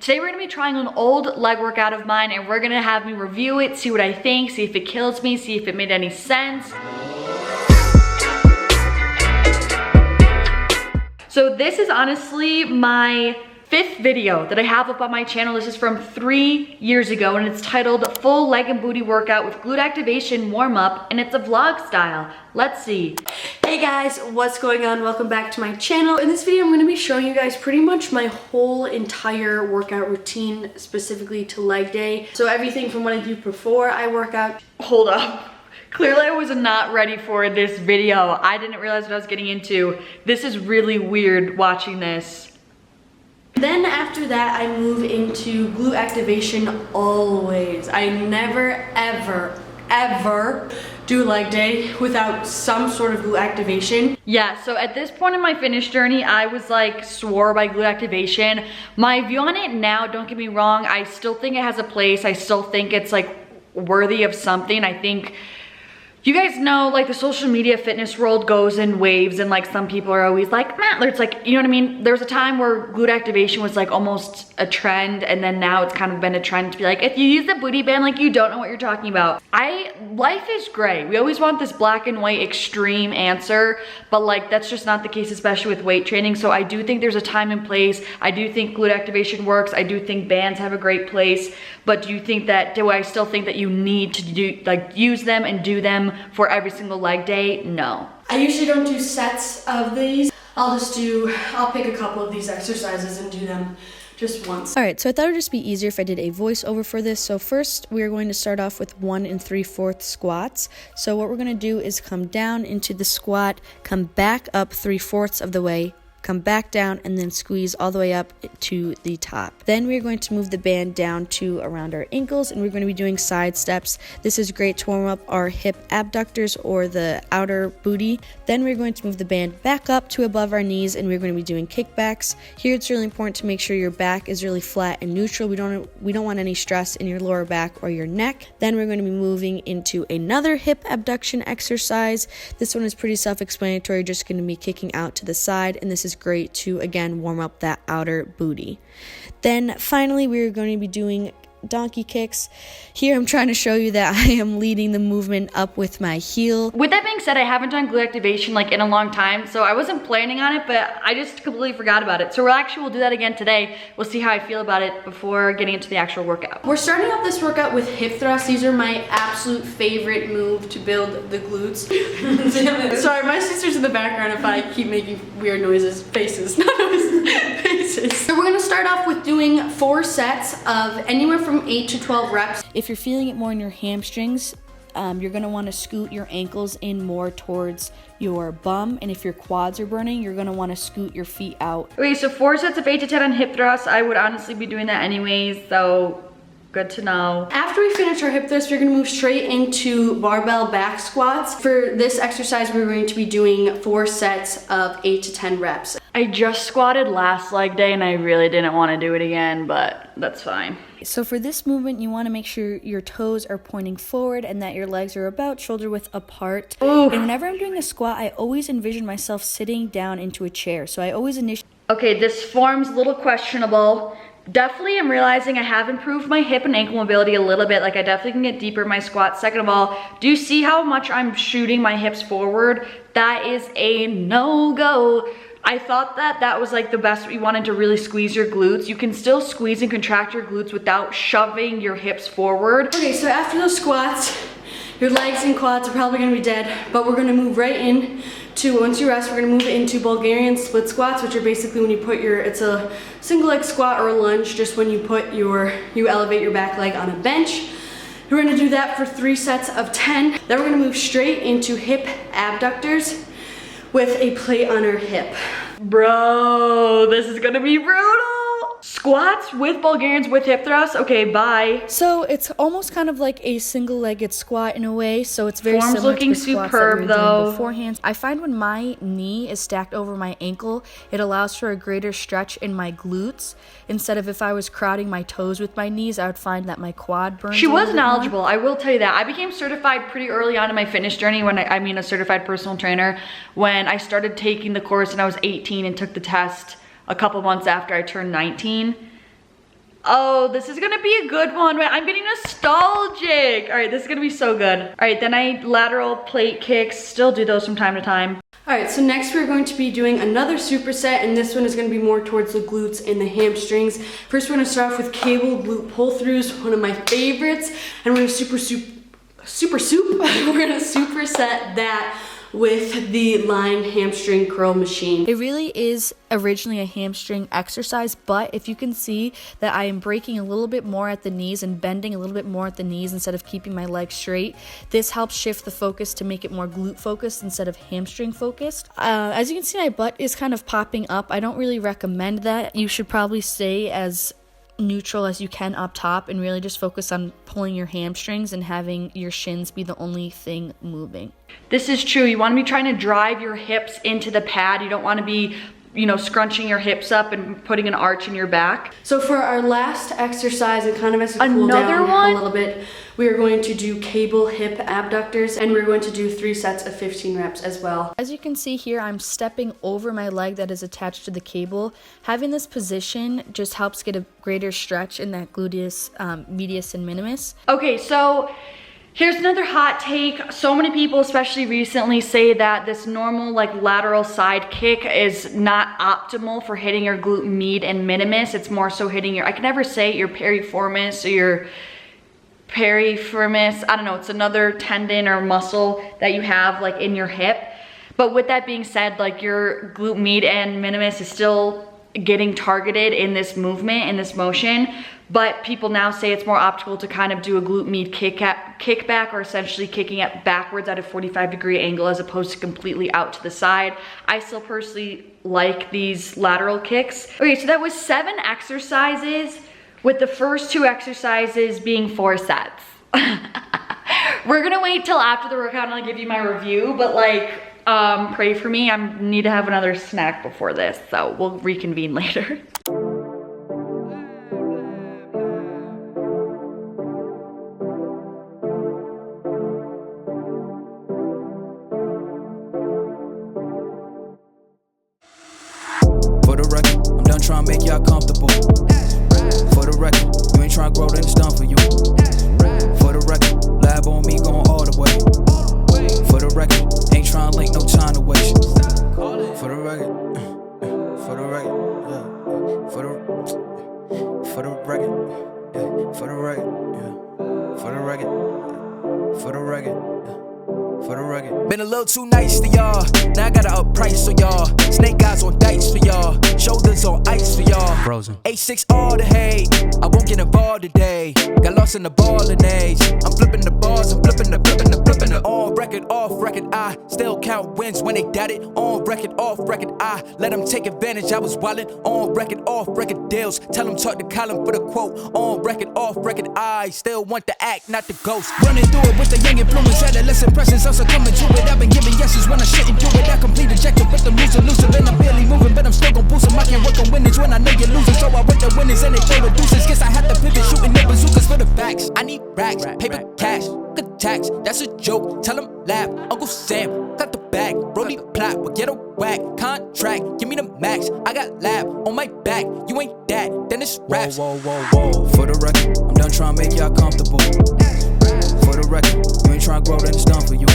Today we're gonna be trying an old leg workout of mine and we're gonna have me review it, see what I think, see if it kills me, see if it made any sense. So this is honestly my 5th video that I have up on my channel. This is from 3 years ago and it's titled Full Leg and Booty Workout with Glute Activation Warm Up, and it's a vlog style. Let's see. Hey guys, what's going on? Welcome back to my channel. In this video, I'm gonna be showing you guys pretty much my whole entire workout routine, specifically to leg day. So everything from what I do before I work out. Hold up. Clearly I was not ready for this video. I didn't realize what I was getting into. This is really weird watching this. Then after that, I move into glute activation always. I never, ever do leg day without some sort of glute activation. Yeah, so at this point in my fitness journey, I was like swore by glute activation. My view on it now, don't get me wrong, I still think it has a place. I still think it's like worthy of something. I think, you guys know, like the social media fitness world goes in waves and like some people are always like, man, it's like, you know what I mean? There was a time where glute activation was like almost a trend, and then now it's kind of been a trend to be like, if you use the booty band, like you don't know what you're talking about. Life is gray. We always want this black and white extreme answer, but like that's just not the case, especially with weight training. So I do think there's a time and place. I do think glute activation works. I do think bands have a great place, but do I still think that you need to use them and do them for every single leg day? No. I usually don't do sets of these. I'll pick a couple of these exercises and do them just once. Alright, so I thought it would just be easier if I did a voiceover for this. So first, we're going to start off with 1 3/4 squats. So what we're going to do is come down into the squat, come back up 3/4 of the way, come back down, and then squeeze all the way up to the top. Then we're going to move the band down to around our ankles, and we're going to be doing side steps. This is great to warm up our hip abductors or the outer booty. Then we're going to move the band back up to above our knees, and we're going to be doing kickbacks. Here it's really important to make sure your back is really flat and neutral. We don't want any stress in your lower back or your neck. Then we're going to be moving into another hip abduction exercise. This one is pretty self-explanatory, just going to be kicking out to the side, and this is great to again warm up that outer booty. Then finally we're going to be doing donkey kicks. Here I'm trying to show you that I am leading the movement up with my heel. With that being said, I haven't done glute activation like in a long time, so I wasn't planning on it, but I just completely forgot about it. So we'll do that again today. We'll see how I feel about it before getting into the actual workout. We're starting off this workout with hip thrusts. These are my absolute favorite move to build the glutes. Sorry, my sister's in the background if I keep making weird faces, not noises, faces. So we're gonna start off with doing 4 sets of anywhere from 8 to 12 reps. If you're feeling it more in your hamstrings, you're going to want to scoot your ankles in more towards your bum, and if your quads are burning, you're going to want to scoot your feet out. Okay, so 4 sets of 8 to 10 on hip thrusts. I would honestly be doing that anyways, so good to know. After we finish our hip thrusts, we're going to move straight into barbell back squats. For this exercise, we're going to be doing 4 sets of 8 to 10 reps. I just squatted last leg day and I really didn't want to do it again, but that's fine. So for this movement, you want to make sure your toes are pointing forward and that your legs are about shoulder width apart. Ooh. And whenever I'm doing a squat, I always envision myself sitting down into a chair. So I always initiate. Okay, this form's a little questionable. Definitely I'm realizing I have improved my hip and ankle mobility a little bit. Like I definitely can get deeper in my squats. Second of all, do you see how much I'm shooting my hips forward? That is a no-go. I thought that was like the best. You wanted to really squeeze your glutes. You can still squeeze and contract your glutes without shoving your hips forward. Okay, so after those squats, your legs and quads are probably gonna be dead, but we're gonna move right in to, once you rest, we're gonna move into Bulgarian split squats, which are basically when you put it's a single leg squat or a lunge, just when you elevate your back leg on a bench. We're gonna do that for 3 sets of 10. Then we're gonna move straight into hip abductors with a plate on our hip. Bro, this is gonna be brutal. Squats with Bulgarians with hip thrusts? Okay, bye. So it's almost kind of like a single-legged squat in a way. So it's very Form's similar looking to the squats superb, that we were though. doing beforehand. I find when my knee is stacked over my ankle, it allows for a greater stretch in my glutes. Instead of if I was crowding my toes with my knees, I would find that my quad burns. She a little was bit more. knowledgeable, I will tell you that. I became certified pretty early on in my fitness journey when I mean a certified personal trainer, when I started taking the course and I was 18 and took the test a couple months after I turned 19. Oh, this is gonna be a good one. I'm getting nostalgic. All right, this is gonna be so good. All right, then I lateral plate kicks, still do those from time to time. All right, so next we're going to be doing another superset, and this one is going to be more towards the glutes and the hamstrings. First, we're going to start off with cable glute pull-throughs, one of my favorites, and we're going to we're going to superset that with the line hamstring curl machine. It really is originally a hamstring exercise, but if you can see that I am breaking a little bit more at the knees and bending a little bit more at the knees instead of keeping my legs straight, this helps shift the focus to make it more glute focused instead of hamstring focused. As you can see, my butt is kind of popping up. I don't really recommend that. You should probably stay as neutral as you can up top and really just focus on pulling your hamstrings and having your shins be the only thing moving. This is true. You want to be trying to drive your hips into the pad. You don't want to be, you know, scrunching your hips up and putting an arch in your back. So for our last exercise, and kind of as a cool down a little bit, we are going to do cable hip abductors, and we're going to do 3 sets of 15 reps as well. As you can see here, I'm stepping over my leg that is attached to the cable. Having this position just helps get a greater stretch in that gluteus medius and minimus. Okay, so here's another hot take. So many people, especially recently, say that this normal like lateral side kick is not optimal for hitting your glute med and minimus. It's more so hitting your, I can never say it, your piriformis or your piriformis. I don't know, it's another tendon or muscle that you have like in your hip. But with that being said, like your glute med and minimus is still getting targeted in this movement, in this motion. But people now say it's more optimal to kind of do a glute med kickback, or essentially kicking it backwards at a 45-degree angle as opposed to completely out to the side. I still personally like these lateral kicks. Okay, so that was 7 exercises, with the first 2 exercises being 4 sets. We're gonna wait till after the workout and I'll give you my review, but like, pray for me. I need to have another snack before this, so we'll reconvene later. For the record, I'm done trying to make y'all comfortable. For the record, you ain't trying to grow, then it's done for you. For the record, lab on me going all the way. For the record, ain't trying to link, no time to waste. For the record, for the record, yeah. For the record, yeah. For the record, yeah. For the record, for the record, yeah. For the record. Been a little too nice to y'all. Now I gotta up price for y'all. Snake eyes on dice for y'all. Shoulders on ice for y'all. Frozen. H6 all the hate. I won't get involved today. Got lost in the ballin' age. I'm flipping the bars and flipping the. On record, off record, I still count wins when they doubt it. On record, off record, I let them take advantage. I was wildin'. On record, off record deals. Tell them talk to Colin for the quote. On record, off record, I still want the act, not the ghost. Running through it with the young influence, adolescent presence. I'm succumbing to it. I've been giving yeses when I shouldn't do it. I complete ejected, but the moves elusive, and I'm barely moving, but I'm still gon' boost them. I can't work on winners when I know you're losing, so I work the winners and they play with deuces. Guess I have to pivot, shooting the bazookas for the facts. I need racks, paper, cash, good tax. That's a joke. Tell them laugh. Uncle Sam got the bag. Brody plot, but get a whack. Contract, give me the max. I got lab on my back. You ain't that, then it's raps. Whoa, whoa, whoa, whoa. For the record, I'm done trying to make y'all comfortable. For the record, you ain't trying to grow, then it's done for you.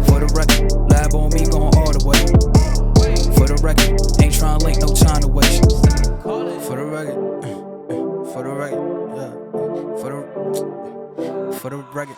For the record, lab on me going all the way. For the record, ain't trying to link, no time to waste. For the record, for the record, yeah. For the record.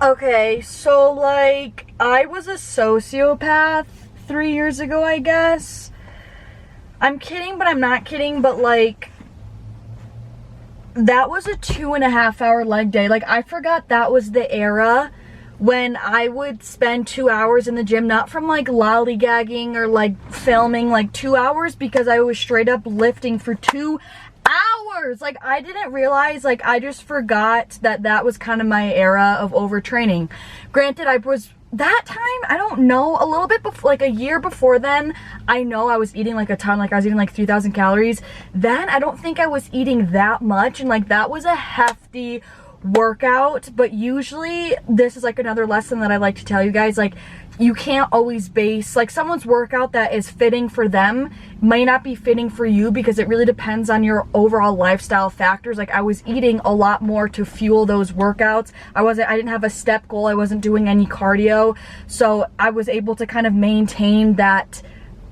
Okay, so like, I was a sociopath 3 years ago, I guess. I'm kidding, but I'm not kidding, but like, that was a 2.5 hour leg day. Like, I forgot that was the era when I would spend 2 hours in the gym, not from like lollygagging or like filming, like 2 hours, because I was straight up lifting for 2 hours. Like, I didn't realize, like, I just forgot that that was kind of my era of overtraining. Granted, I was that time, I don't know, a little bit before, like a year before then, I know I was eating like a ton, like I was eating like 3,000 calories. Then I don't think I was eating that much, and like that was a hefty workout. But usually this is like another lesson that I like to tell you guys, like you can't always base, like someone's workout that is fitting for them may not be fitting for you, because it really depends on your overall lifestyle factors. Like I was eating a lot more to fuel those workouts. I didn't have a step goal. I wasn't doing any cardio. So I was able to kind of maintain that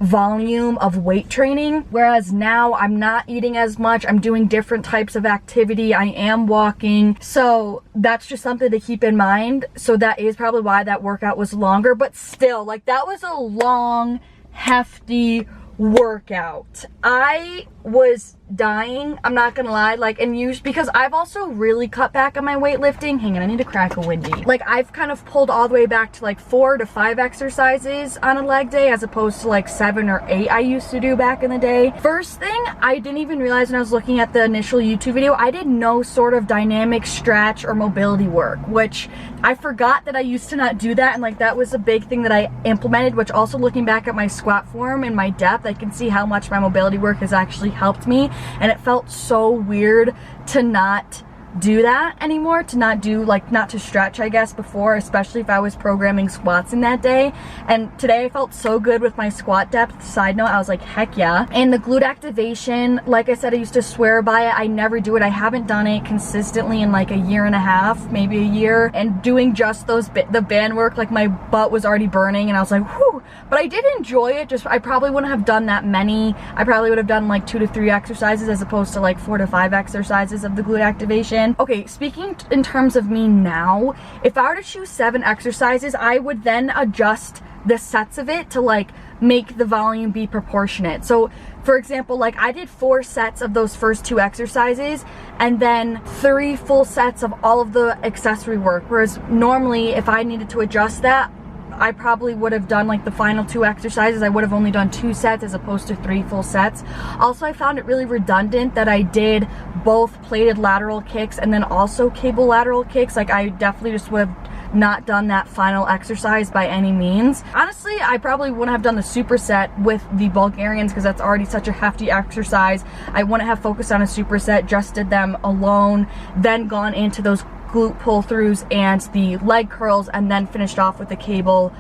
volume of weight training, whereas now I'm not eating as much. I'm doing different types of activity. I am walking, so that's just something to keep in mind. So that is probably why that workout was longer, but still, like that was a long, hefty workout. I was dying, I'm not gonna lie, like, and because I've also really cut back on my weightlifting. Hang on, I need to crack a windy. Like I've kind of pulled all the way back to like 4 to 5 exercises on a leg day, as opposed to like 7 or 8 I used to do back in the day. First thing, I didn't even realize when I was looking at the initial YouTube video, I did no sort of dynamic stretch or mobility work, which I forgot that I used to not do that, and like that was a big thing that I implemented, which also looking back at my squat form and my depth, I can see how much my mobility work has actually helped me. And it felt so weird to not do that anymore, to not do, like, not to stretch, I guess, before, especially if I was programming squats in that day. And today I felt so good with my squat depth. Side note, I was like, heck yeah. And the glute activation, like I said, I used to swear by it. I never do it. I haven't done it consistently in like a year and a half, maybe a year. And doing just the band work, like my butt was already burning and I was like, whew. But I did enjoy it. Just, I probably wouldn't have done that many. I probably would have done like 2 to 3 exercises as opposed to like 4 to 5 exercises of the glute activation. Okay, speaking in terms of me now, if I were to choose 7 exercises, I would then adjust the sets of it to like make the volume be proportionate. So for example, like I did 4 sets of those first 2 exercises and then 3 full sets of all of the accessory work. Whereas normally if I needed to adjust that, I probably would have done like the final 2 exercises. I would have only done 2 sets as opposed to 3 full sets. Also, I found it really redundant that I did both plated lateral kicks and then also cable lateral kicks. Like I definitely just would have not done that final exercise by any means. Honestly, I probably wouldn't have done the superset with the Bulgarians because that's already such a hefty exercise. I wouldn't have focused on a superset, just did them alone, then gone into those glute pull-throughs and the leg curls, and then finished off with the cable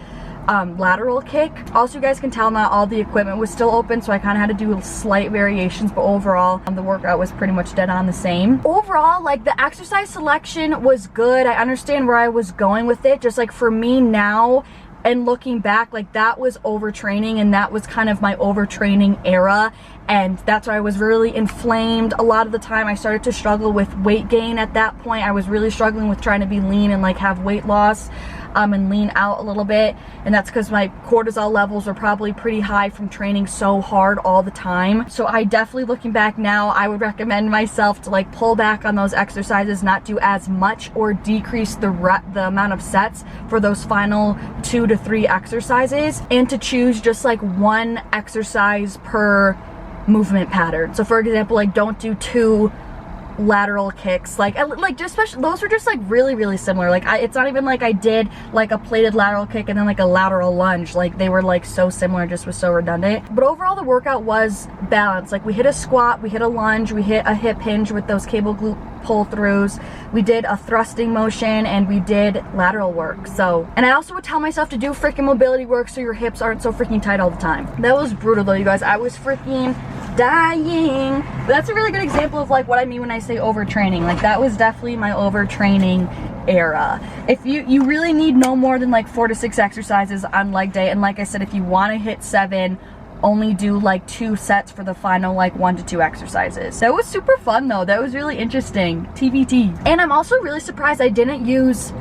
lateral kick. Also, you guys can tell not all the equipment was still open, so I kind of had to do slight variations, but overall the workout was pretty much dead on the same. Overall, like the exercise selection was good. I understand where I was going with it. Just like for me now, and looking back, like that was overtraining, and that was kind of my overtraining era, and that's why I was really inflamed. A lot of the time I started to struggle with weight gain at that point. I was really struggling with trying to be lean and like have weight loss and lean out a little bit, and that's because my cortisol levels were probably pretty high from training so hard all the time. So I definitely, looking back now, I would recommend myself to like pull back on those exercises, not do as much, or decrease the amount of sets for those final 2 to 3 exercises, and to choose just like 1 exercise per movement pattern. So for example, like don't do 2 lateral kicks, like just especially those were just like really similar. Like it's not even like I did like a plated lateral kick and then like a lateral lunge. Like they were like so similar, just was so redundant. But overall the workout was balanced. Like we hit a squat, we hit a lunge, we hit a hip hinge with those cable glute pull throughs, we did a thrusting motion, and we did lateral work. So, and I also would tell myself to do freaking mobility work so your hips aren't so freaking tight all the time. That was brutal though, you guys. I was freaking dying. But that's a really good example of like what I mean when I say overtraining. Like that was definitely my overtraining era. If you really need no more than like 4 to 6 exercises on leg day, and like I said, if you want to hit 7, only do like 2 sets for the final like 1 to 2 exercises. That was super fun though. That was really interesting. TBT. And I'm also really surprised I didn't use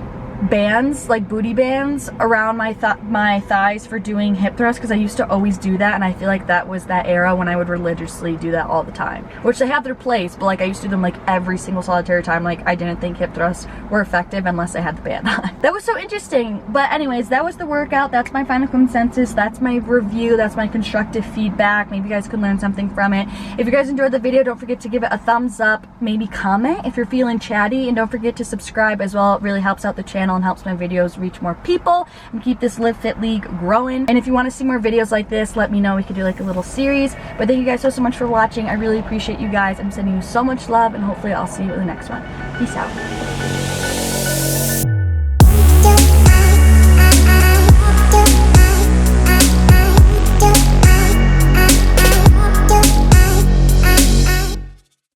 bands, like booty bands, around my thighs for doing hip thrusts, because I used to always do that, and I feel like that was that era when I would religiously do that all the time, which they have their place, but like I used to do them like every single solitary time. Like I didn't think hip thrusts were effective unless I had the band on. That was so interesting. But anyways, that was the workout. That's my final consensus. That's my review. That's my constructive feedback. Maybe you guys could learn something from it. If you guys enjoyed the video, don't forget to give it a thumbs up, maybe comment if you're feeling chatty, and don't forget to subscribe as well. It really helps out the channel. channel and helps my videos reach more people and keep this Livfiit League growing. And if you want to see more videos like this, let me know. We could do like a little series. But thank you guys so much for watching. I really appreciate you guys. I'm sending you so much love, and hopefully I'll see you in the next one. Peace out.